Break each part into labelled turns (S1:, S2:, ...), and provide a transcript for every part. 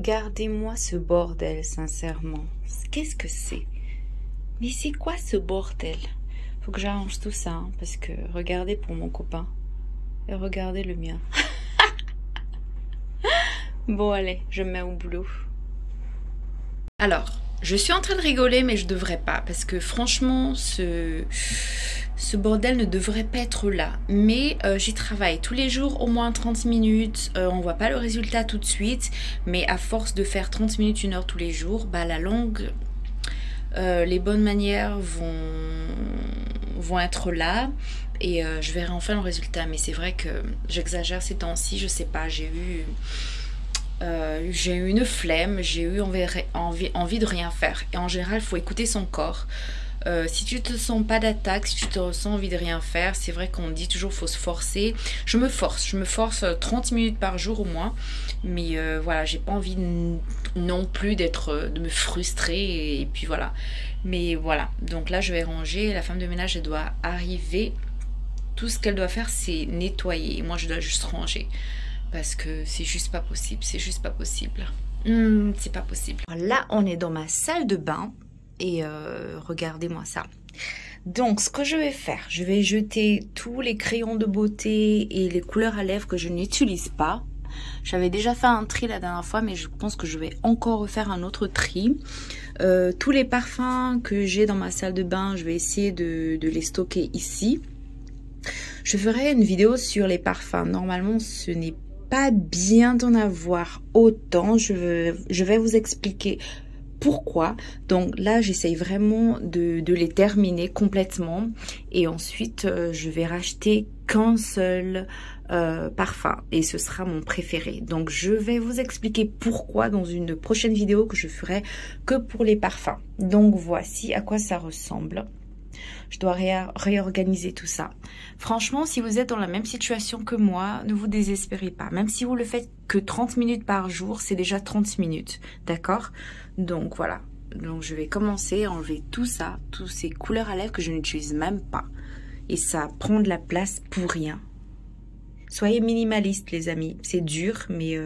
S1: regardez-moi ce bordel, sincèrement. Qu'est-ce que c'est? Mais c'est quoi ce bordel? Faut que j'arrange tout ça, hein, parce que regardez pour mon copain. Et regardez le mien. Bon, allez, je me mets au boulot. Alors, je suis en train de rigoler, mais je devrais pas, parce que franchement, ce bordel ne devrait pas être là. Mais j'y travaille tous les jours, au moins 30 minutes. On voit pas le résultat tout de suite, mais à force de faire 30 minutes, 1 heure tous les jours, bah la langue, les bonnes manières vont être là. Et je verrai enfin le résultat. Mais c'est vrai que j'exagère ces temps-ci, je sais pas, j'ai eu une flemme, j'ai eu envie de rien faire. Et en général, il faut écouter son corps. Si tu te sens pas d'attaque, si tu te ressens envie de rien faire, c'est vrai qu'on dit toujours faut se forcer. Je me force 30 minutes par jour au moins. Mais voilà, j'ai pas envie non plus de me frustrer et puis voilà. Mais voilà, donc là je vais ranger. La femme de ménage, elle doit arriver. Tout ce qu'elle doit faire, c'est nettoyer. Et moi, je dois juste ranger. Parce que c'est juste pas possible. C'est juste pas possible. C'est pas possible. Là, on est dans ma salle de bain. Et regardez-moi ça. Donc, ce que je vais faire, je vais jeter tous les crayons de beauté et les couleurs à lèvres que je n'utilise pas. J'avais déjà fait un tri la dernière fois, mais je pense que je vais encore refaire un autre tri. Tous les parfums que j'ai dans ma salle de bain, je vais essayer de les stocker ici. Je ferai une vidéo sur les parfums. Normalement, ce n'est pas bien d'en avoir autant. Je vais vous expliquer pourquoi. Donc là, j'essaye vraiment de les terminer complètement. Et ensuite, je vais racheter qu'un seul parfum. Et ce sera mon préféré. Donc, je vais vous expliquer pourquoi dans une prochaine vidéo que je ferai que pour les parfums. Donc, voici à quoi ça ressemble. Je dois réorganiser tout ça. Franchement, si vous êtes dans la même situation que moi, ne vous désespérez pas. Même si vous le faites que 30 minutes par jour, c'est déjà 30 minutes. D'accord? Donc voilà. Donc je vais commencer à enlever tout ça, toutes ces couleurs à lèvres que je n'utilise même pas. Et ça prend de la place pour rien. Soyez minimaliste, les amis. C'est dur, mais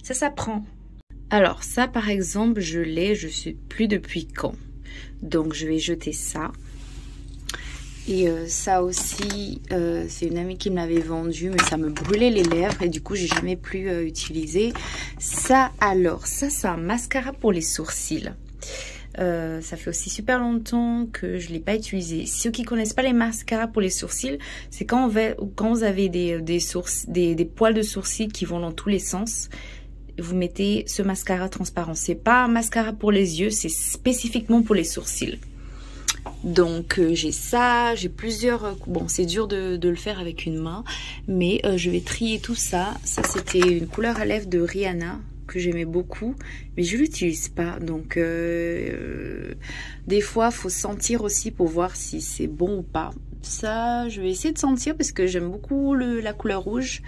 S1: ça s'apprend. Alors ça, par exemple, je sais plus depuis quand. Donc je vais jeter ça. Et ça aussi, c'est une amie qui me l'avait vendu, mais ça me brûlait les lèvres et du coup, j'ai jamais plus utilisé. Ça alors, ça c'est un mascara pour les sourcils. Ça fait aussi super longtemps que je l'ai pas utilisé. Ceux qui connaissent pas les mascaras pour les sourcils, c'est quand vous avez des poils de sourcils qui vont dans tous les sens. Vous mettez ce mascara transparent. C'est pas un mascara pour les yeux, c'est spécifiquement pour les sourcils. Donc j'ai ça, j'ai plusieurs... Bon, c'est dur de le faire avec une main, mais je vais trier tout ça. Ça, c'était une couleur à lèvres de Rihanna que j'aimais beaucoup, mais je l'utilise pas. Donc des fois, faut sentir aussi pour voir si c'est bon ou pas. Ça, je vais essayer de sentir parce que j'aime beaucoup la couleur rouge.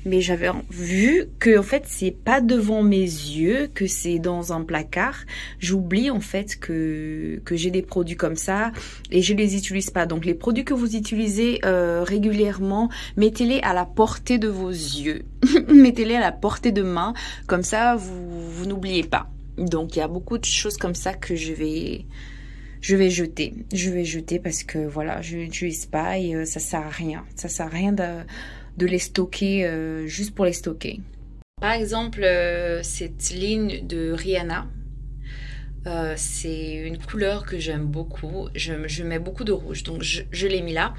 S1: Mais j'avais vu que en fait c'est pas devant mes yeux, que c'est dans un placard. J'oublie en fait que j'ai des produits comme ça et je les utilise pas. Donc les produits que vous utilisez régulièrement, mettez-les à la portée de vos yeux. Mettez-les à la portée de main, comme ça vous n'oubliez pas. Donc il y a beaucoup de choses comme ça que je vais jeter. Je vais jeter parce que voilà, je n'utilise pas et ça sert à rien. Ça sert à rien de les stocker juste pour les stocker. Par exemple, cette ligne de Rihanna, c'est une couleur que j'aime beaucoup. Je mets beaucoup de rouge, donc je l'ai mis là.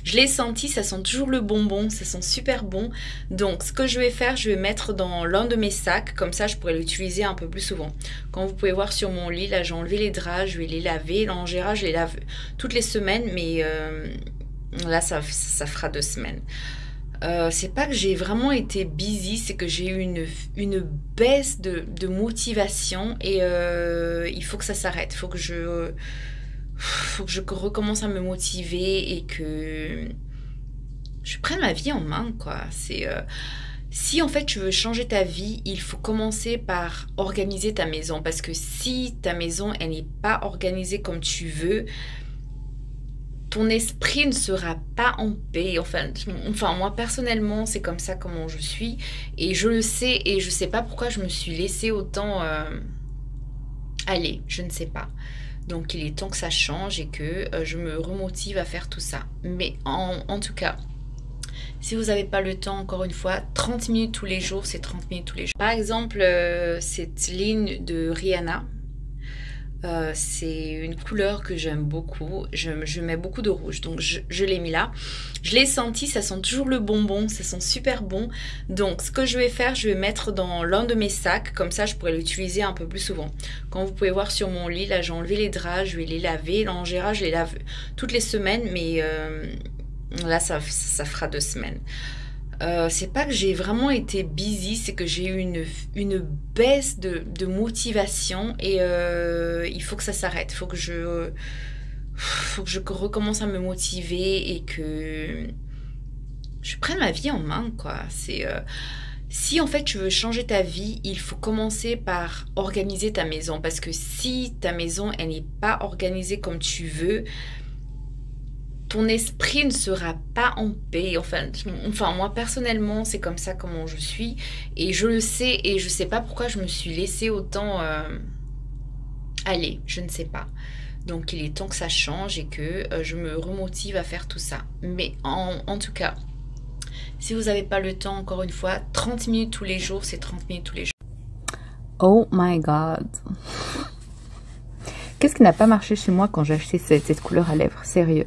S1: Je l'ai senti, ça sent toujours le bonbon, ça sent super bon. Donc ce que je vais faire, je vais mettre dans l'un de mes sacs, comme ça je pourrais l'utiliser un peu plus souvent. Comme vous pouvez voir sur mon lit, là j'ai enlevé les draps, je vais les laver. En général, je les lave toutes les semaines, mais là ça fera 2 semaines. C'est pas que j'ai vraiment été busy, c'est que j'ai eu une baisse de motivation et il faut que ça s'arrête. Il faut que je recommence à me motiver et que je prenne ma vie en main, quoi. C'est si en fait tu veux changer ta vie, il faut commencer par organiser ta maison, parce que si ta maison elle n'est pas organisée comme tu veux, ton esprit ne sera pas en paix. Enfin moi personnellement, c'est comme ça comment je suis. Et je le sais et je sais pas pourquoi je me suis laissée autant aller. Je ne sais pas. Donc il est temps que ça change et que je me remotive à faire tout ça. Mais en tout cas, si vous n'avez pas le temps, encore une fois, 30 minutes tous les jours, c'est 30 minutes tous les jours. Par exemple, cette ligne de Rihanna, c'est une couleur que j'aime beaucoup. Je mets beaucoup de rouge, donc je l'ai mis là. Je l'ai senti, ça sent toujours le bonbon, ça sent super bon. Donc ce que je vais faire, je vais mettre dans l'un de mes sacs, comme ça je pourrais l'utiliser un peu plus souvent. Quand vous pouvez voir sur mon lit, là j'ai enlevé les draps, je vais les laver. En général, je les lave toutes les semaines, mais là ça fera 2 semaines. C'est pas que j'ai vraiment été busy, c'est que j'ai eu une baisse de motivation et il faut que ça s'arrête. Faut que je recommence à me motiver et que je prenne ma vie en main, quoi. Si en fait tu veux changer ta vie, il faut commencer par organiser ta maison. Parce que si ta maison elle n'est pas organisée comme tu veux, ton esprit ne sera pas en paix. Enfin moi personnellement, c'est comme ça comment je suis. Et je le sais et je sais pas pourquoi je me suis laissée autant aller. Je ne sais pas. Donc il est temps que ça change et que je me remotive à faire tout ça. Mais en tout cas, si vous n'avez pas le temps, encore une fois, 30 minutes tous les jours, c'est 30 minutes tous les jours.
S2: Oh my god. Qu'est-ce qui n'a pas marché chez moi quand j'ai acheté cette couleur à lèvres? Sérieux.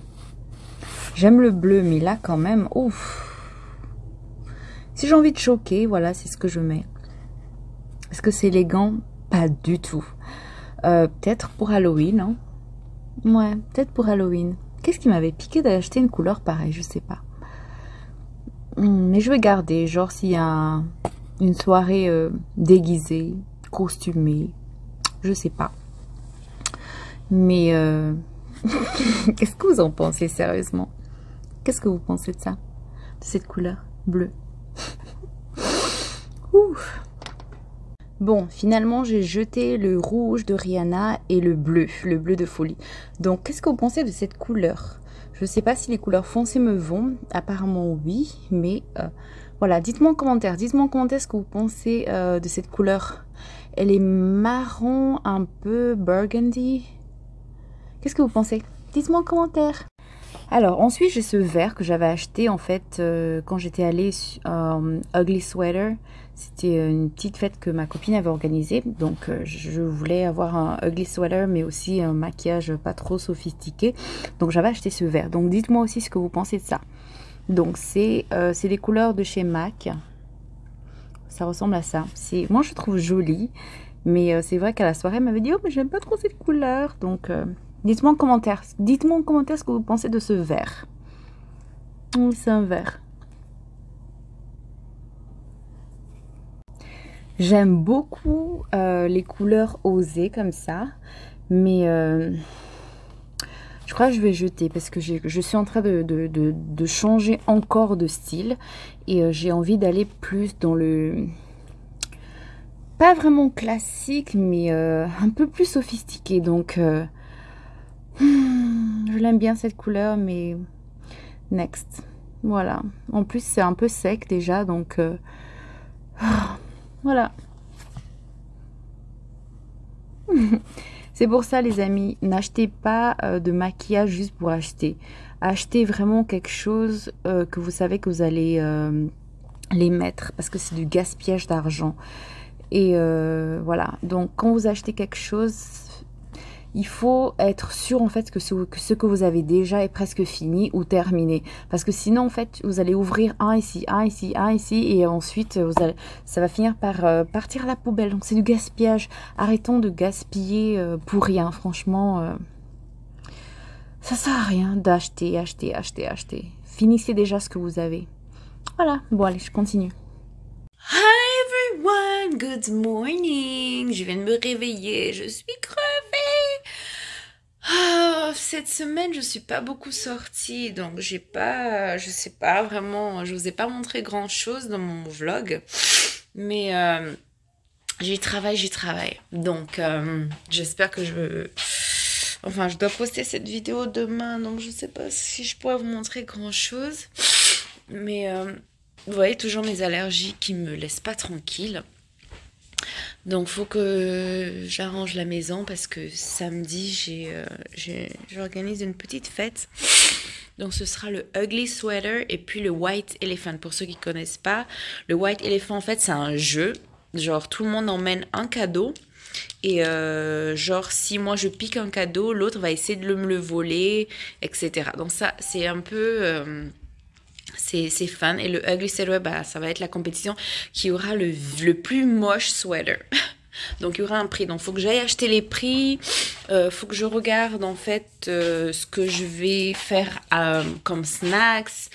S2: J'aime le bleu, mais là quand même, ouf. Si j'ai envie de choquer, voilà, c'est ce que je mets. Est-ce que c'est élégant? Pas du tout. Peut-être pour Halloween, hein. Ouais, peut-être pour Halloween. Qu'est-ce qui m'avait piqué d'acheter une couleur pareille? Je sais pas. Mais je vais garder, genre s'il y a une soirée déguisée, costumée, je sais pas. Mais qu'est-ce que vous en pensez sérieusement? Qu'est-ce que vous pensez de ça? De cette couleur bleue? Ouf. Bon, finalement, j'ai jeté le rouge de Rihanna et le bleu de folie. Donc, qu'est-ce que vous pensez de cette couleur? Je ne sais pas si les couleurs foncées me vont. Apparemment, oui. Mais voilà, dites-moi en commentaire. Dites-moi en commentaire ce que vous pensez de cette couleur. Elle est marron, un peu burgundy. Qu'est-ce que vous pensez? Dites-moi en commentaire. Alors, ensuite, j'ai ce vert que j'avais acheté, en fait, quand j'étais allée Ugly Sweater. C'était une petite fête que ma copine avait organisée. Donc, je voulais avoir un Ugly Sweater, mais aussi un maquillage pas trop sophistiqué. Donc, j'avais acheté ce vert. Donc, dites-moi aussi ce que vous pensez de ça. Donc, c'est des couleurs de chez MAC. Ça ressemble à ça. Moi, je trouve joli. Mais c'est vrai qu'à la soirée, elle m'avait dit « Oh, mais j'aime pas trop cette couleur. » Donc... dites-moi en commentaire. Dites-moi en commentaire ce que vous pensez de ce vert. C'est un vert. J'aime beaucoup les couleurs osées comme ça. Mais je crois que je vais jeter parce que je suis en train de changer encore de style. Et j'ai envie d'aller plus dans le... pas vraiment classique, mais un peu plus sophistiqué. Donc... je l'aime bien cette couleur, mais next. Voilà. En plus, c'est un peu sec déjà, donc voilà. C'est pour ça, les amis, n'achetez pas de maquillage juste pour acheter. Achetez vraiment quelque chose que vous savez que vous allez les mettre, parce que c'est du gaspillage d'argent. Et voilà. Donc, quand vous achetez quelque chose... il faut être sûr en fait que ce que vous avez déjà est presque fini ou terminé. Parce que sinon en fait vous allez ouvrir un ici, un ici, un ici et ensuite ça va finir par partir à la poubelle. Donc c'est du gaspillage. Arrêtons de gaspiller pour rien. Franchement, ça sert à rien d'acheter, acheter. Finissez déjà ce que vous avez. Voilà, bon allez, je continue.
S1: Hi everyone, good morning. Je viens de me réveiller, je suis crevée. Cette semaine, je suis pas beaucoup sortie, donc je sais pas vraiment, je vous ai pas montré grand chose dans mon vlog, mais j'y travaille. Donc j'espère que Enfin, je dois poster cette vidéo demain, donc je sais pas si je pourrais vous montrer grand-chose. Mais vous voyez toujours mes allergies qui me laissent pas tranquille. Donc faut que j'arrange la maison parce que samedi j'organise une petite fête. Donc ce sera le Ugly Sweater et puis le White Elephant. Pour ceux qui connaissent pas, le White Elephant en fait c'est un jeu. Genre tout le monde emmène un cadeau. Et genre si moi je pique un cadeau, l'autre va essayer de me le voler, etc. Donc ça c'est un peu... c'est fun. Et le Ugly Sweater, bah, ça va être la compétition qui aura le plus moche sweater. Donc il y aura un prix. Donc il faut que j'aille acheter les prix. Faut que je regarde en fait ce que je vais faire comme snacks.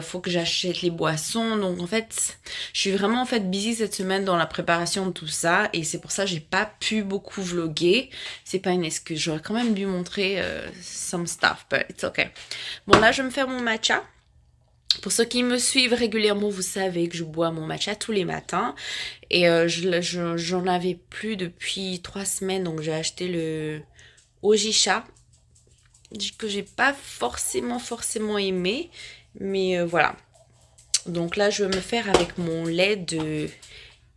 S1: Faut que j'achète les boissons. Donc en fait, je suis vraiment en fait busy cette semaine dans la préparation de tout ça. Et c'est pour ça que j'ai pas pu beaucoup vlogger. C'est pas une excuse. J'aurais quand même dû montrer some stuff, but it's okay. Bon là, je vais me faire mon matcha. Pour ceux qui me suivent régulièrement, vous savez que je bois mon matcha tous les matins. Et j'en avais plus depuis 3 semaines. Donc j'ai acheté le Ojisha. Que j'ai pas forcément aimé. Mais voilà. Donc là je vais me faire avec mon lait de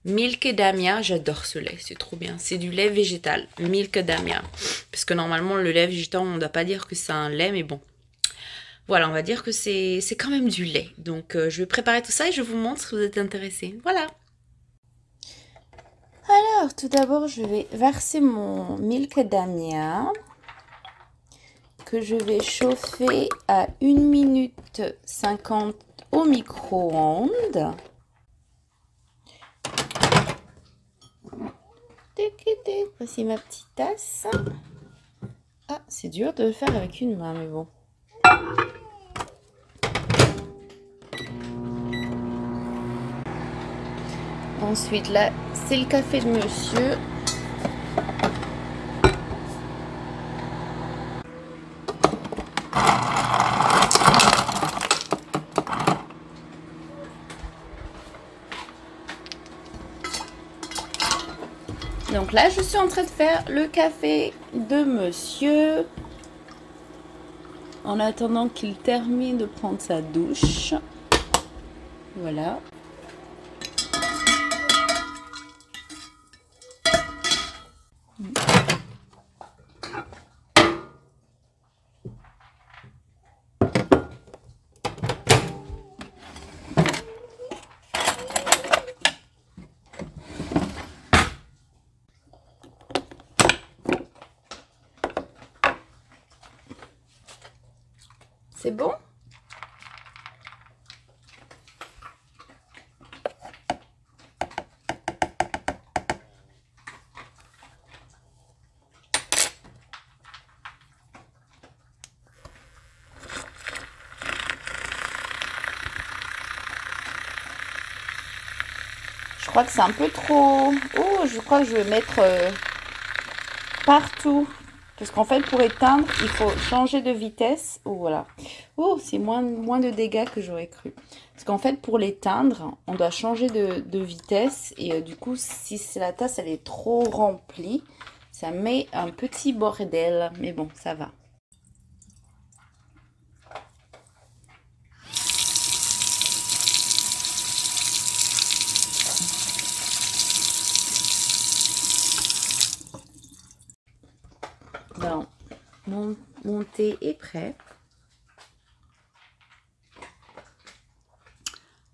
S1: Milkdamia. J'adore ce lait, c'est trop bien. C'est du lait végétal, Milkdamia. Parce que normalement le lait végétal, on ne doit pas dire que c'est un lait. Mais bon. Voilà, on va dire que c'est quand même du lait. Donc, je vais préparer tout ça et je vous montre si vous êtes intéressés. Voilà. Alors, tout d'abord, je vais verser mon Milkdamia que je vais chauffer à 1 minute 50 au micro-ondes. Voici ma petite tasse. Ah, c'est dur de le faire avec une main, mais bon. Ensuite, là, c'est le café de monsieur. Donc là, je suis en train de faire le café de monsieur. En attendant qu'il termine de prendre sa douche. Voilà. C'est bon? Je crois que c'est un peu trop... Oh, je crois que je vais mettre partout. Parce qu'en fait, pour éteindre, il faut changer de vitesse. Oh, voilà. Oh, c'est moins de dégâts que j'aurais cru. Parce qu'en fait, pour l'éteindre, on doit changer de vitesse. Et du coup, si la tasse, elle est trop remplie, ça met un petit bordel. Mais bon, ça va. Bon, mon thé est prêt.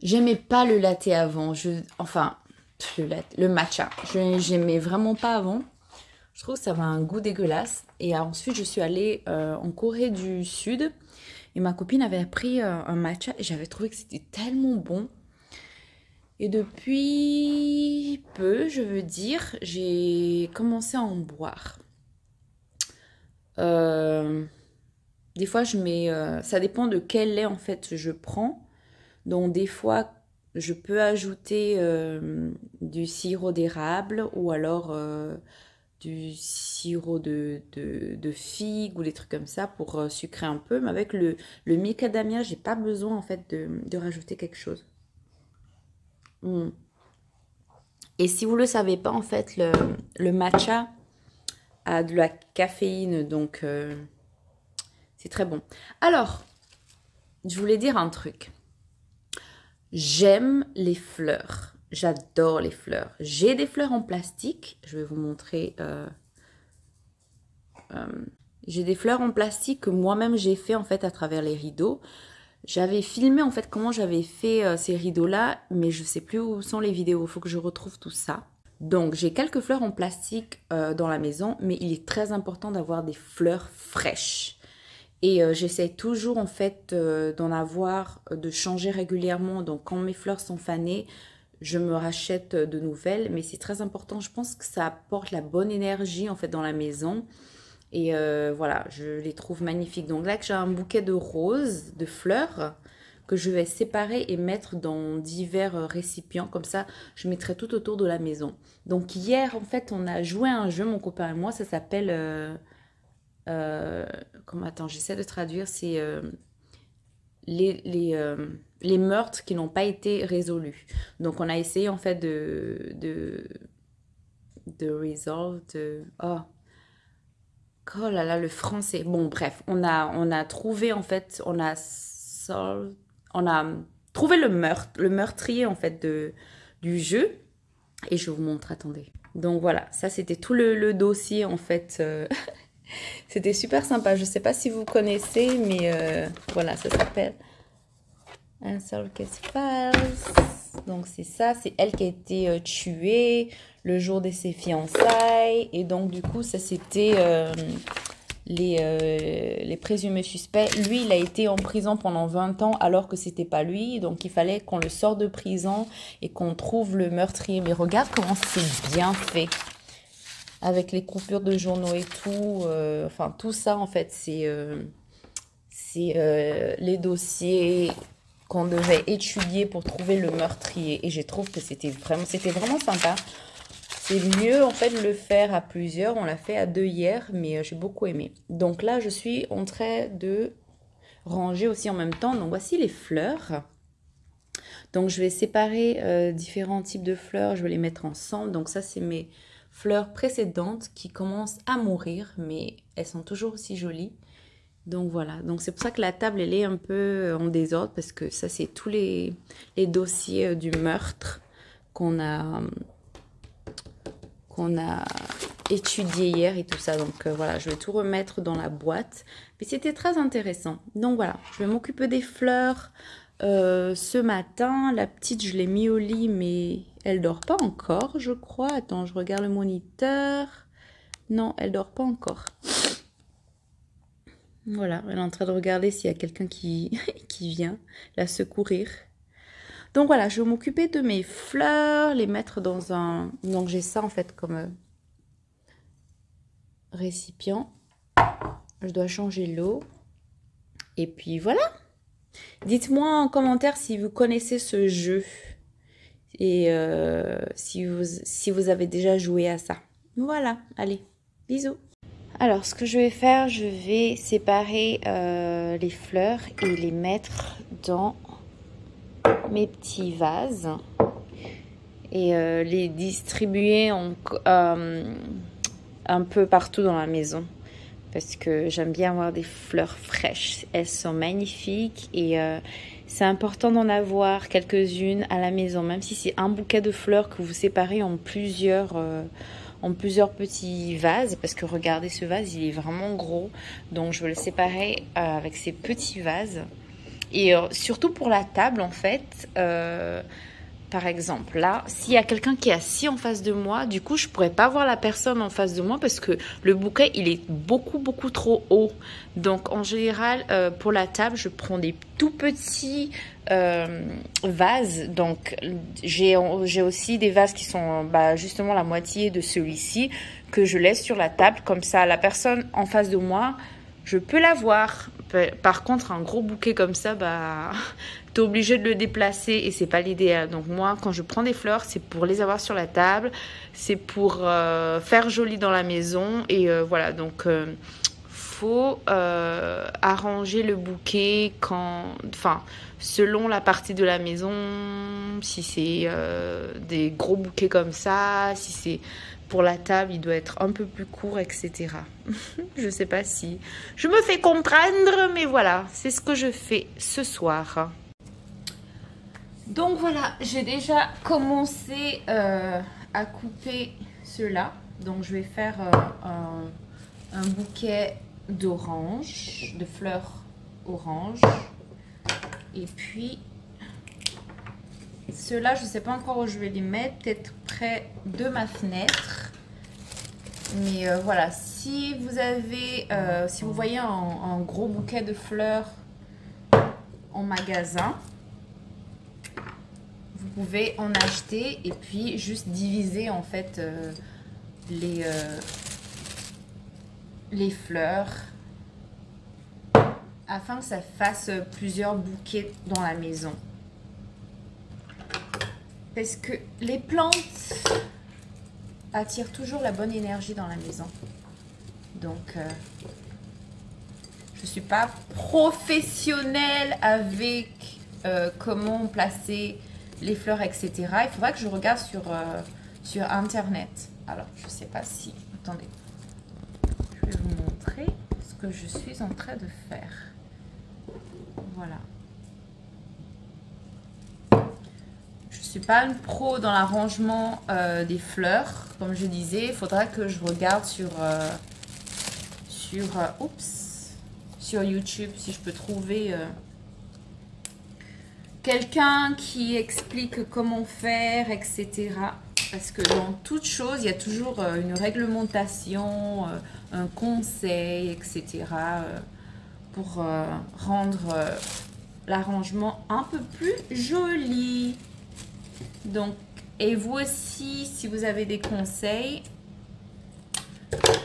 S1: J'aimais pas le latte avant. Enfin, le matcha. J'aimais vraiment pas avant. Je trouve que ça avait un goût dégueulasse. Et ensuite, je suis allée en Corée du Sud. Et ma copine avait pris un matcha. Et j'avais trouvé que c'était tellement bon. Et depuis peu, je veux dire, j'ai commencé à en boire. Des fois, je mets... ça dépend de quel lait, en fait, je prends. Donc, des fois, je peux ajouter du sirop d'érable ou alors du sirop de figue ou des trucs comme ça pour sucrer un peu. Mais avec le macadamia, j'ai pas besoin, en fait, de rajouter quelque chose. Et si vous le savez pas, en fait, le matcha...
S2: a de la caféine, donc c'est très bon. Alors, je voulais dire un truc. J'aime les fleurs. J'adore les fleurs. J'ai des fleurs en plastique. Je vais vous montrer. J'ai des fleurs en plastique que moi-même j'ai fait en fait à travers les rideaux. J'avais filmé en fait comment j'avais fait ces rideaux-là, mais je sais plus où sont les vidéos. Il faut que je retrouve tout ça. Donc j'ai quelques fleurs en plastique dans la maison, mais il est très important d'avoir des fleurs fraîches. Et j'essaie toujours en fait d'en avoir, de changer régulièrement. Donc quand mes fleurs sont fanées, je me rachète de nouvelles. Mais c'est très important, je pense que ça apporte la bonne énergie en fait dans la maison. Et voilà, je les trouve magnifiques. Donc là, j'ai un bouquet de roses, de fleurs, que je vais séparer et mettre dans divers récipients. Comme ça, je mettrai tout autour de la maison. Donc hier, en fait, on a joué à un jeu, mon copain et moi. Ça s'appelle... attends, j'essaie de traduire. C'est les meurtres qui n'ont pas été résolus. Donc, on a essayé, en fait, de résolve... Oh là là, le français. Bon, bref, on a trouvé, en fait, on a trouvé le meurtrier, en fait, du jeu. Et je vous montre, attendez. Donc voilà, ça, c'était tout le dossier, en fait. C'était super sympa. Je ne sais pas si vous connaissez, mais voilà, ça s'appelle Unsolved Case Files. Donc c'est ça, c'est elle qui a été tuée le jour de ses fiançailles. Et donc du coup, ça c'était les présumés suspects. Lui, il a été en prison pendant 20 ans alors que c'était pas lui. Donc il fallait qu'on le sorte de prison et qu'on trouve le meurtrier. Mais regarde comment c'est bien fait. Avec les coupures de journaux et tout. Enfin, tout ça, en fait, c'est les dossiers qu'on devait étudier pour trouver le meurtrier. Et je trouve que c'était vraiment sympa. C'est mieux, en fait, de le faire à plusieurs. On l'a fait à 2 hier, mais j'ai beaucoup aimé. Donc là, je suis en train de ranger aussi en même temps. Donc voici les fleurs. Donc je vais séparer différents types de fleurs. Je vais les mettre ensemble. Donc ça, c'est mes fleurs précédentes qui commencent à mourir, mais elles sont toujours aussi jolies. Donc voilà, donc c'est pour ça que la table elle est un peu en désordre, parce que ça c'est tous les dossiers du meurtre qu'on a étudié hier et tout ça. Donc voilà, je vais tout remettre dans la boîte, mais c'était très intéressant. Donc voilà, je vais m'occuper des fleurs ce matin. La petite, je l'ai mis au lit, mais elle dort pas encore, je crois. Attends, je regarde le moniteur. Non, elle dort pas encore. Voilà, elle est en train de regarder s'il y a quelqu'un qui vient la secourir. Donc voilà, je vais m'occuper de mes fleurs, les mettre dans un... Donc j'ai ça en fait comme récipient. Je dois changer l'eau. Et puis voilà. Dites-moi en commentaire si vous connaissez ce jeu. Et si vous avez déjà joué à ça. Voilà, allez, bisous. Alors, ce que je vais faire, je vais séparer les fleurs et les mettre dans mes petits vases. Et les distribuer un peu partout dans la maison. Parce que j'aime bien avoir des fleurs fraîches. Elles sont magnifiques et... c'est important d'en avoir quelques-unes à la maison, même si c'est un bouquet de fleurs que vous séparez en plusieurs petits vases. Parce que regardez, ce vase, il est vraiment gros. Donc, je vais le séparer avec ces petits vases. Et surtout pour la table, en fait, par exemple, là, s'il y a quelqu'un qui est assis en face de moi, du coup, je ne pourrais pas voir la personne en face de moi parce que le bouquet, il est beaucoup, beaucoup trop haut. Donc, en général, pour la table, je prends des tout petits vases. Donc, j'ai aussi des vases qui sont justement la moitié de celui-ci que je laisse sur la table. Comme ça, la personne en face de moi, je peux la voir. Par contre, un gros bouquet comme ça, t'es obligé de le déplacer et c'est pas l'idéal. Donc moi, quand je prends des fleurs, c'est pour les avoir sur la table, c'est pour faire joli dans la maison et voilà. Donc faut arranger le bouquet selon la partie de la maison
S1: si c'est des gros bouquets comme ça, si c'est pour la table, il doit être un peu plus court, etc. Je sais pas si je me fais comprendre, mais voilà, c'est ce que je fais ce soir. Donc voilà, j'ai déjà commencé à couper cela. Donc je vais faire un bouquet d'orange, de fleurs orange. Et puis ceux-là, je ne sais pas encore où je vais les mettre, peut-être près de ma fenêtre. Mais voilà, si vous avez, si vous voyez un gros bouquet de fleurs en magasin, vous pouvez en acheter et puis juste diviser en fait les fleurs afin que ça fasse plusieurs bouquets dans la maison. Parce que les plantes attirent toujours la bonne énergie dans la maison. Donc, je ne suis pas professionnelle avec comment placer les fleurs, etc. Il faudra que je regarde sur Internet. Alors, je ne sais pas si... Attendez. Je vais vous montrer ce que je suis en train de faire. Voilà. Je ne suis pas une pro dans l'arrangement des fleurs. Comme je disais, il faudra que je regarde sur YouTube si je peux trouver quelqu'un qui explique comment faire, etc. Parce que dans toute chose, il y a toujours une réglementation, un conseil, etc. Pour rendre l'arrangement un peu plus joli. Donc, et vous aussi, si vous avez des conseils,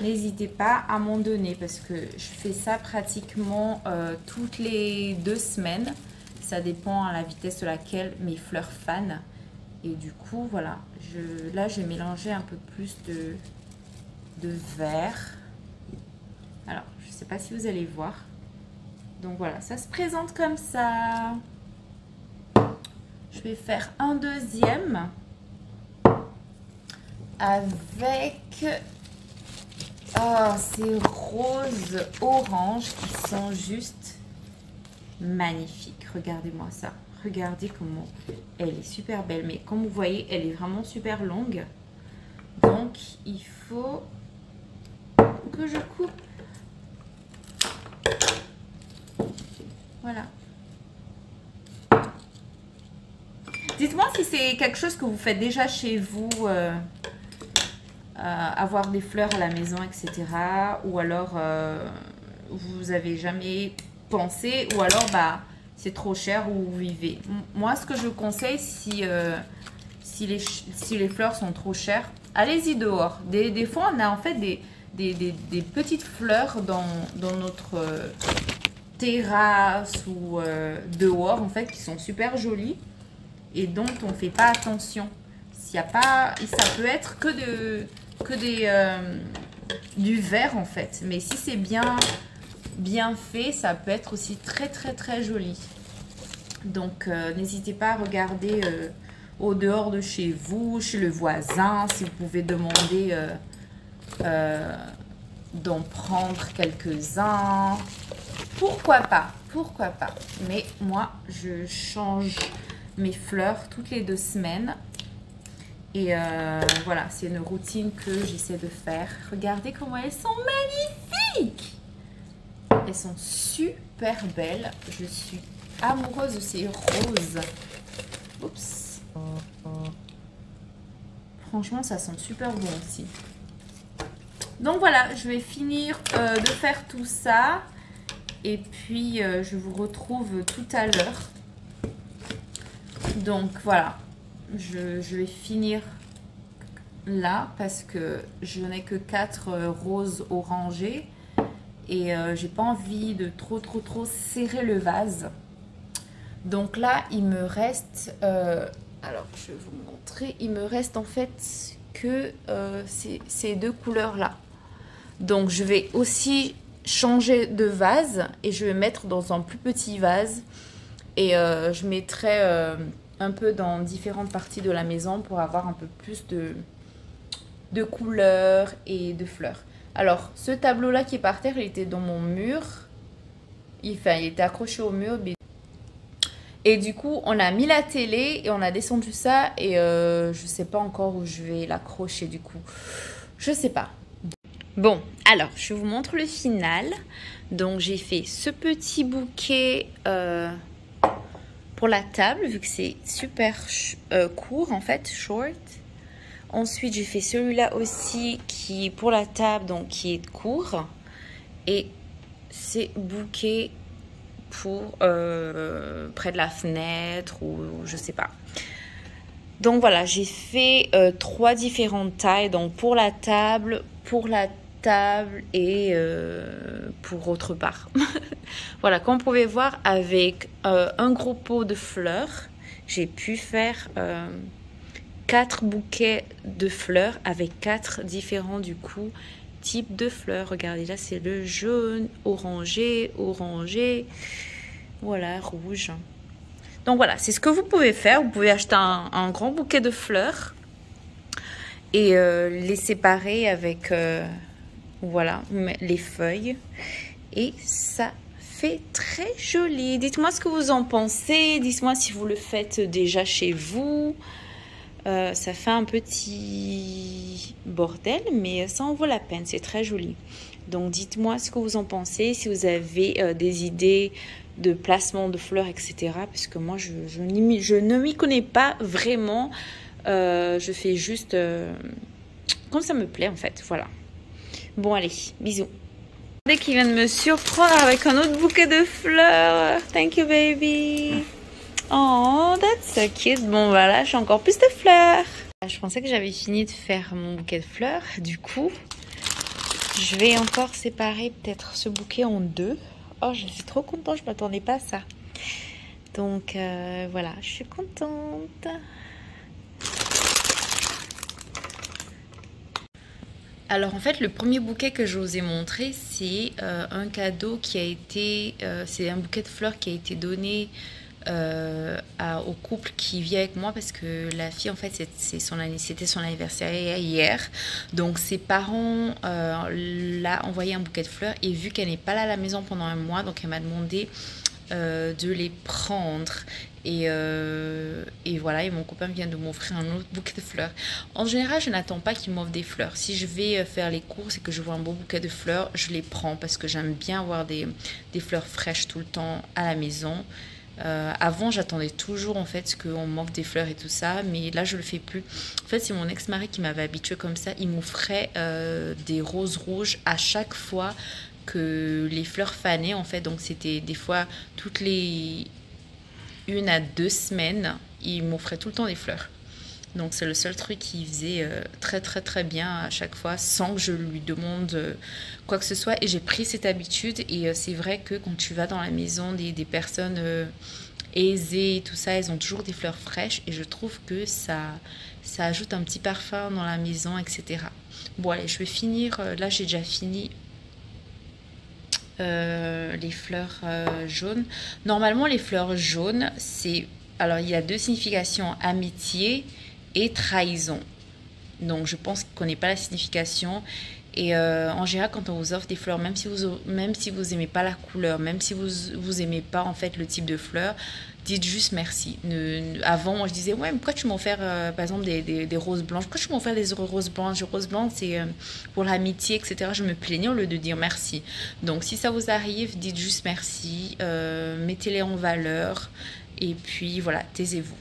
S1: n'hésitez pas à m'en donner parce que je fais ça pratiquement toutes les 2 semaines. Ça dépend à la vitesse de laquelle mes fleurs fanent. Et du coup, voilà, là, j'ai mélangé un peu plus de vert. Alors, je ne sais pas si vous allez voir. Donc voilà, ça se présente comme ça. Je vais faire un deuxième avec ces roses oranges qui sont juste magnifiques. Regardez-moi ça. Regardez comment elle est super belle. Mais comme vous voyez, elle est vraiment super longue. Donc, il faut que je coupe. Voilà. Dites-moi si c'est quelque chose que vous faites déjà chez vous, avoir des fleurs à la maison, etc. Ou alors, vous avez jamais pensé, ou alors, bah, c'est trop cher où vous vivez. Moi, ce que je conseille, si les fleurs sont trop chères, allez-y dehors. Des fois, on a en fait des petites fleurs dans notre terrasse ou dehors, en fait, qui sont super jolies et dont on ne fait pas attention. S'il y a pas, ça peut être du vert, en fait. Mais si c'est bien fait, ça peut être aussi très très très joli. Donc n'hésitez pas à regarder au dehors de chez vous, chez le voisin, si vous pouvez demander d'en prendre quelques-uns. Pourquoi pas, pourquoi pas. Mais moi, je change mes fleurs toutes les 2 semaines. Et voilà, c'est une routine que j'essaie de faire. Regardez comment elles sont magnifiques! Elles sont super belles. Je suis amoureuse de ces roses. Oups. Franchement, ça sent super bon aussi. Donc voilà, je vais finir de faire tout ça. Et puis, je vous retrouve tout à l'heure. Donc voilà, je vais finir là parce que je n'ai que 4 roses orangées. Et j'ai pas envie de trop serrer le vase. Donc là, il me reste... alors, je vais vous montrer. Il me reste en fait que ces 2 couleurs-là. Donc, je vais aussi changer de vase. Et je vais mettre dans un plus petit vase. Et je mettrai un peu dans différentes parties de la maison pour avoir un peu plus de couleurs et de fleurs. Alors, ce tableau-là qui est par terre, il était dans mon mur. Il était accroché au mur. Et du coup, on a mis la télé et on a descendu ça. Et je sais pas encore où je vais l'accrocher du coup. Je sais pas. Bon, alors, je vous montre le final. Donc, j'ai fait ce petit bouquet pour la table, vu que c'est super court en fait, short. Ensuite, j'ai fait celui-là aussi qui est pour la table, donc qui est court. Et c'est bouquet pour près de la fenêtre ou je sais pas. Donc voilà, j'ai fait 3 différentes tailles. Donc pour la table et pour autre part. Voilà, comme vous pouvez voir, avec un gros pot de fleurs, j'ai pu faire 4 bouquets de fleurs avec 4 différents du coup types de fleurs. Regardez, là c'est le jaune, orangé, voilà, rouge. Donc voilà, c'est ce que vous pouvez faire. Vous pouvez acheter un grand bouquet de fleurs et les séparer avec voilà, les feuilles. Et ça fait très joli. Dites-moi ce que vous en pensez. Dites-moi si vous le faites déjà chez vous. Ça fait un petit bordel, mais ça en vaut la peine. C'est très joli. Donc, dites-moi ce que vous en pensez. Si vous avez des idées de placement de fleurs, etc. Parce que moi, je ne m'y connais pas vraiment. Je fais juste comme ça me plaît, en fait. Voilà. Bon, allez, bisous. Regardez qui vient de me surprendre avec un autre bouquet de fleurs. Thank you, baby. Oh, that's so cute. Bon, voilà, j'ai encore plus de fleurs. Je pensais que j'avais fini de faire mon bouquet de fleurs. Du coup, je vais encore séparer peut-être ce bouquet en 2. Oh, je suis trop contente. Je ne m'attendais pas à ça. Donc, voilà, je suis contente. Alors en fait, le premier bouquet que je vous ai montré, c'est un cadeau qui a été... c'est un bouquet de fleurs qui a été donné au couple qui vit avec moi parce que la fille, en fait, c'était son anniversaire hier. Donc ses parents l'a envoyé un bouquet de fleurs et vu qu'elle n'est pas là à la maison pendant un mois, donc elle m'a demandé de les prendre. Et voilà, et mon copain vient de m'offrir un autre bouquet de fleurs. En général, je n'attends pas qu'il m'offre des fleurs. Si je vais faire les courses et que je vois un beau bouquet de fleurs, je les prends parce que j'aime bien avoir des fleurs fraîches tout le temps à la maison. Avant, j'attendais toujours en fait qu'on m'offre des fleurs et tout ça, mais là, je le fais plus. En fait, c'est mon ex-mari qui m'avait habitué comme ça. Il m'offrait des roses rouges à chaque fois que les fleurs fanaient en fait. Donc, c'était des fois toutes les 1 à 2 semaines, il m'offrait tout le temps des fleurs. Donc c'est le seul truc qu'il faisait très très très bien à chaque fois sans que je lui demande quoi que ce soit. Et j'ai pris cette habitude et c'est vrai que quand tu vas dans la maison des personnes aisées et tout ça, elles ont toujours des fleurs fraîches et je trouve que ça ajoute un petit parfum dans la maison, etc. Bon allez, je vais finir, là j'ai déjà fini les fleurs jaunes. Normalement les fleurs jaunes, c'est... Alors il y a 2 significations, amitié et trahison. Donc je pense qu'on ne connaît pas la signification. Et en général, quand on vous offre des fleurs, même si vous aimez pas la couleur, même si vous aimez pas en fait le type de fleurs, dites juste merci. Avant, moi je disais ouais, mais pourquoi tu m'as offert par exemple des roses blanches? Pourquoi tu m'as offert des roses blanches? Les roses blanches c'est pour l'amitié, etc. Je me plaignais au lieu de dire merci. Donc si ça vous arrive, dites juste merci, mettez-les en valeur et puis voilà, taisez-vous.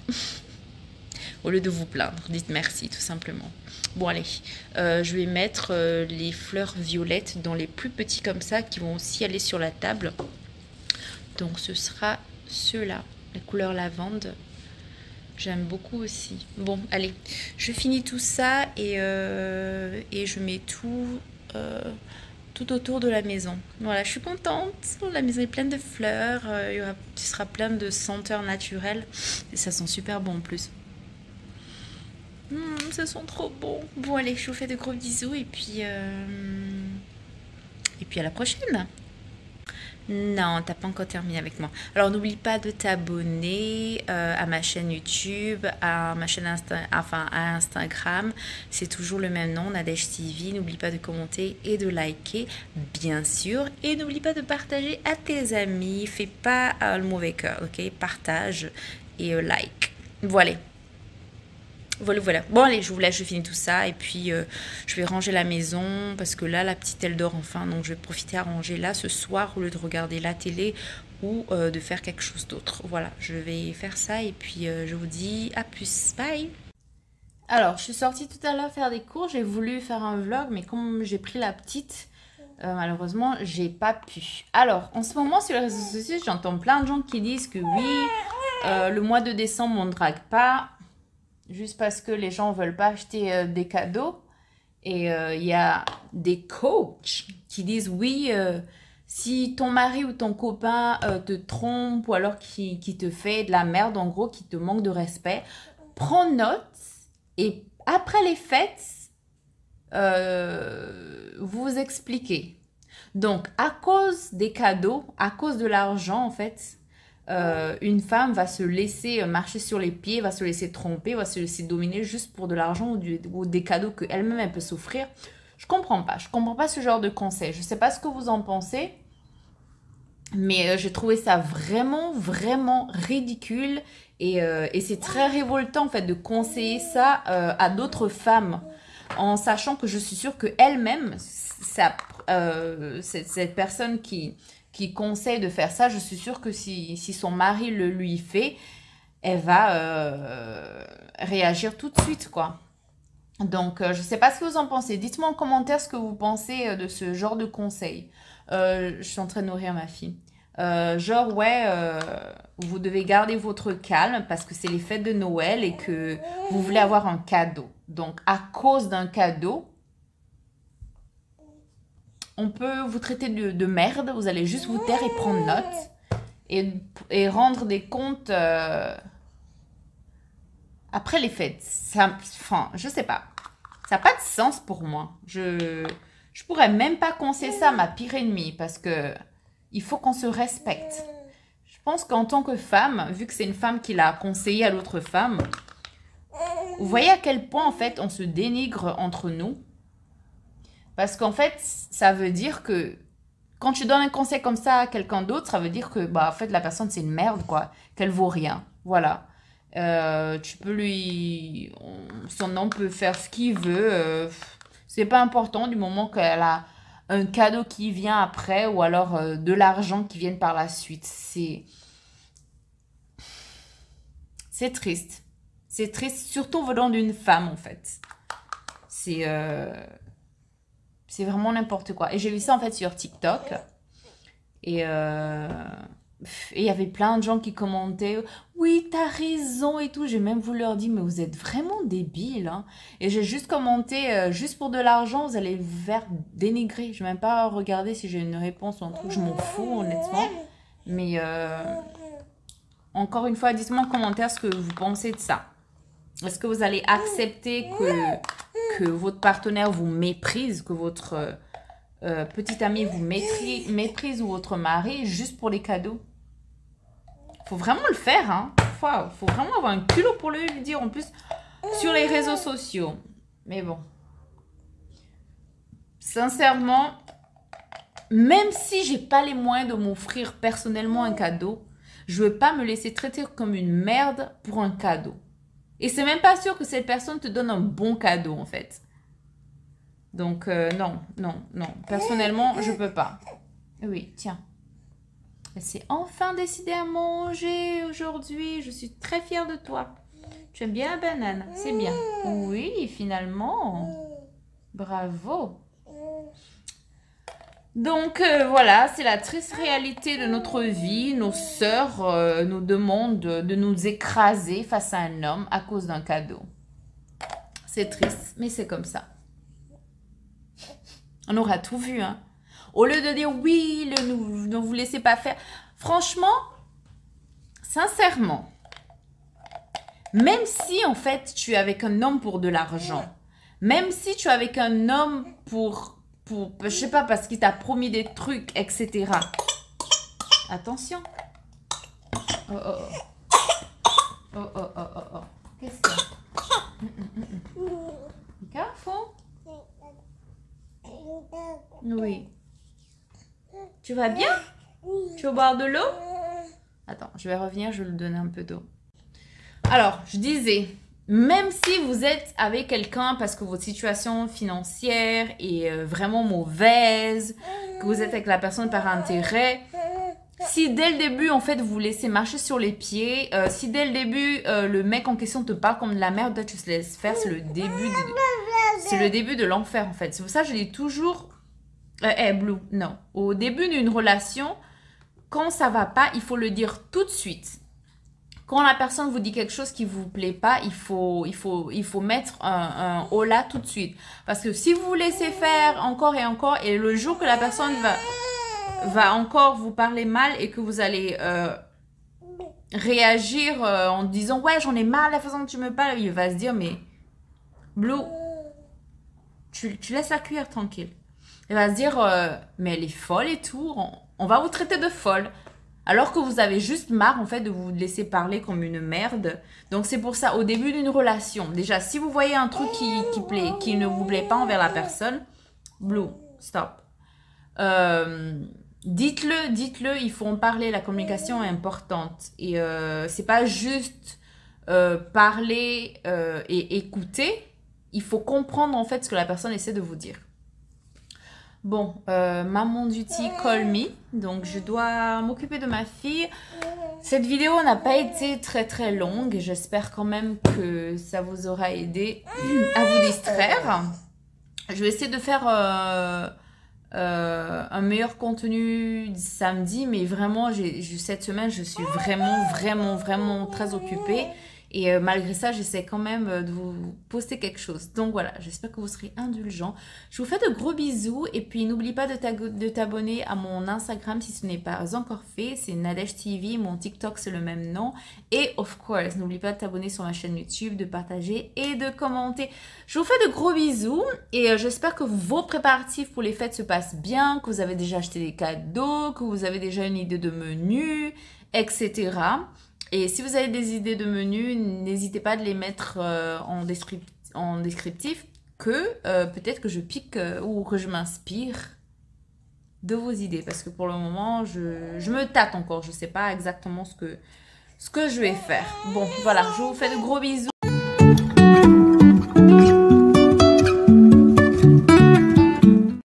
S1: Au lieu de vous plaindre, dites merci tout simplement. Bon allez, je vais mettre les fleurs violettes dans les plus petits comme ça qui vont aussi aller sur la table. Donc ce sera ceux-là, la couleur lavande. J'aime beaucoup aussi. Bon allez, je finis tout ça et je mets tout autour de la maison. Voilà, je suis contente. La maison est pleine de fleurs. Ce sera plein de senteurs naturelles et ça sent super bon en plus. Ça sent trop bon. Bon allez, je vous fais de gros bisous et puis à la prochaine. Non, t'as pas encore terminé avec moi. Alors n'oublie pas de t'abonner à ma chaîne YouTube, à ma chaîne à Instagram. C'est toujours le même nom, Nadège TV. N'oublie pas de commenter et de liker, bien sûr. Et n'oublie pas de partager à tes amis. Fais pas le mauvais cœur, ok? Partage et like. Voilà. Voilà. Bon, allez, je vous laisse, je finis tout ça. Et puis, je vais ranger la maison parce que là, la petite, elle dort enfin. Donc, je vais profiter à ranger là ce soir au lieu de regarder la télé ou de faire quelque chose d'autre. Voilà, je vais faire ça. Et puis, je vous dis à plus. Bye! Alors, je suis sortie tout à l'heure faire des cours. J'ai voulu faire un vlog, mais comme j'ai pris la petite, malheureusement, j'ai pas pu. Alors, en ce moment, sur les réseaux sociaux, j'entends plein de gens qui disent que oui, le mois de décembre, on ne drague pas. Juste parce que les gens ne veulent pas acheter des cadeaux. Et il y a des coachs qui disent oui, si ton mari ou ton copain te trompe ou alors qui te fait de la merde, en gros, qui te manque de respect, prends note et après les fêtes, vous expliquez. Donc, à cause des cadeaux, à cause de l'argent, en fait, une femme va se laisser marcher sur les pieds, va se laisser tromper, va se laisser dominer juste pour de l'argent ou des cadeaux qu'elle-même elle peut s'offrir. Je comprends pas ce genre de conseil. Je sais pas ce que vous en pensez, mais j'ai trouvé ça vraiment, vraiment ridicule et c'est très révoltant en fait de conseiller ça à d'autres femmes en sachant que je suis sûre qu'elle-même, cette personne qui conseille de faire ça, je suis sûre que si son mari le lui fait, elle va réagir tout de suite, quoi. Donc, je ne sais pas ce que vous en pensez. Dites-moi en commentaire ce que vous pensez de ce genre de conseil. Je suis en train de nourrir ma fille. Genre, ouais, vous devez garder votre calme parce que c'est les fêtes de Noël et que vous voulez avoir un cadeau. Donc, à cause d'un cadeau, on peut vous traiter de merde, vous allez juste vous taire et prendre note et rendre des comptes après les fêtes. Enfin, je sais pas. Ça n'a pas de sens pour moi. Je pourrais même pas conseiller ça à ma pire ennemie parce que il faut qu'on se respecte. Je pense qu'en tant que femme, vu que c'est une femme qui l'a conseillé à l'autre femme, vous voyez à quel point en fait on se dénigre entre nous. Parce qu'en fait, ça veut dire que quand tu donnes un conseil comme ça à quelqu'un d'autre, ça veut dire que bah, en fait, la personne, c'est une merde, quoi. Qu'elle vaut rien. Voilà. Tu peux son nom peut faire ce qu'il veut. C'est pas important du moment qu'elle a un cadeau qui vient après ou alors de l'argent qui vient par la suite. C'est triste. C'est triste, surtout venant d'une femme, en fait. C'est vraiment n'importe quoi. Et j'ai vu ça en fait sur TikTok. Et il y avait plein de gens qui commentaient « Oui, t'as raison et tout. » J'ai même voulu leur dire « Mais vous êtes vraiment débiles. Hein. » Et j'ai juste commenté « Juste pour de l'argent, vous allez vous faire dénigrer. » Je n'ai même pas regardé si j'ai une réponse ou un truc. Je m'en fous, honnêtement. Mais encore une fois, dites-moi en commentaire ce que vous pensez de ça. Est-ce que vous allez accepter que votre partenaire vous méprise, que votre petit ami vous méprise ou votre mari juste pour les cadeaux? Faut vraiment le faire, hein. Faut vraiment avoir un culot pour le dire en plus sur les réseaux sociaux. Mais bon. Sincèrement, même si j'ai pas les moyens de m'offrir personnellement un cadeau, je veux pas me laisser traiter comme une merde pour un cadeau. Et c'est même pas sûr que cette personne te donne un bon cadeau, en fait. Donc, non. Personnellement, je peux pas. Oui, tiens. Elle s'est enfin décidée à manger aujourd'hui. Je suis très fière de toi. Tu aimes bien la banane? C'est bien. Oui, finalement. Bravo. Donc, voilà, c'est la triste réalité de notre vie. Nos sœurs nous demandent de nous écraser face à un homme à cause d'un cadeau. C'est triste, mais c'est comme ça. On aura tout vu, hein. Au lieu de dire oui, ne vous laissez pas faire. Franchement, sincèrement, même si en fait tu es avec un homme pour de l'argent, même si tu es avec un homme pour je sais pas, parce qu'il t'a promis des trucs, etc. Attention. Oh, oh, oh. Oh, oh, oh, oh, oh. Qu'est-ce que c'est? Be careful. Oui. Tu vas bien? Tu veux boire de l'eau? Attends, je vais revenir, je vais lui donner un peu d'eau. Alors, je disais, même si vous êtes avec quelqu'un parce que votre situation financière est vraiment mauvaise, que vous êtes avec la personne par intérêt, si dès le début, en fait, vous vous laissez marcher sur les pieds, si dès le début, le mec en question te parle comme de la merde, toi, tu te laisses faire, c'est le début de l'enfer, en fait. C'est pour ça que je dis toujours, Blue, non. Au début d'une relation, quand ça va pas, il faut le dire tout de suite. Quand la personne vous dit quelque chose qui vous plaît pas, il faut mettre un holà tout de suite. Parce que si vous vous laissez faire encore et encore, et le jour que la personne va encore vous parler mal et que vous allez réagir en disant « Ouais, j'en ai marre de la façon dont tu me parles », il va se dire « Mais Blue, tu laisses la cuillère tranquille. » Il va se dire mais elle est folle et tout, on va vous traiter de folle. Alors que vous avez juste marre en fait de vous laisser parler comme une merde. Donc c'est pour ça, au début d'une relation, déjà si vous voyez un truc qui ne vous plaît pas envers la personne, Blue, stop. Dites-le, il faut en parler, la communication est importante. Et c'est pas juste parler et écouter, il faut comprendre en fait ce que la personne essaie de vous dire. Bon, maman duty call me, donc je dois m'occuper de ma fille. Cette vidéo n'a pas été très très longue, j'espère quand même que ça vous aura aidé à vous distraire. Je vais essayer de faire un meilleur contenu samedi, mais vraiment cette semaine je suis vraiment très occupée. Et malgré ça, j'essaie quand même de vous poster quelque chose. Donc voilà, j'espère que vous serez indulgents. Je vous fais de gros bisous. Et puis n'oublie pas de t'abonner à mon Instagram si ce n'est pas encore fait. C'est Nadège TV. Mon TikTok, c'est le même nom. Et of course, n'oublie pas de t'abonner sur ma chaîne YouTube, de partager et de commenter. Je vous fais de gros bisous. Et j'espère que vos préparatifs pour les fêtes se passent bien. Que vous avez déjà acheté des cadeaux. Que vous avez déjà une idée de menu, etc. Et si vous avez des idées de menus, n'hésitez pas à les mettre en descriptif que peut-être que je pique ou que je m'inspire de vos idées. Parce que pour le moment, je me tâte encore. Je ne sais pas exactement ce que je vais faire. Bon, voilà, je vous fais de gros bisous.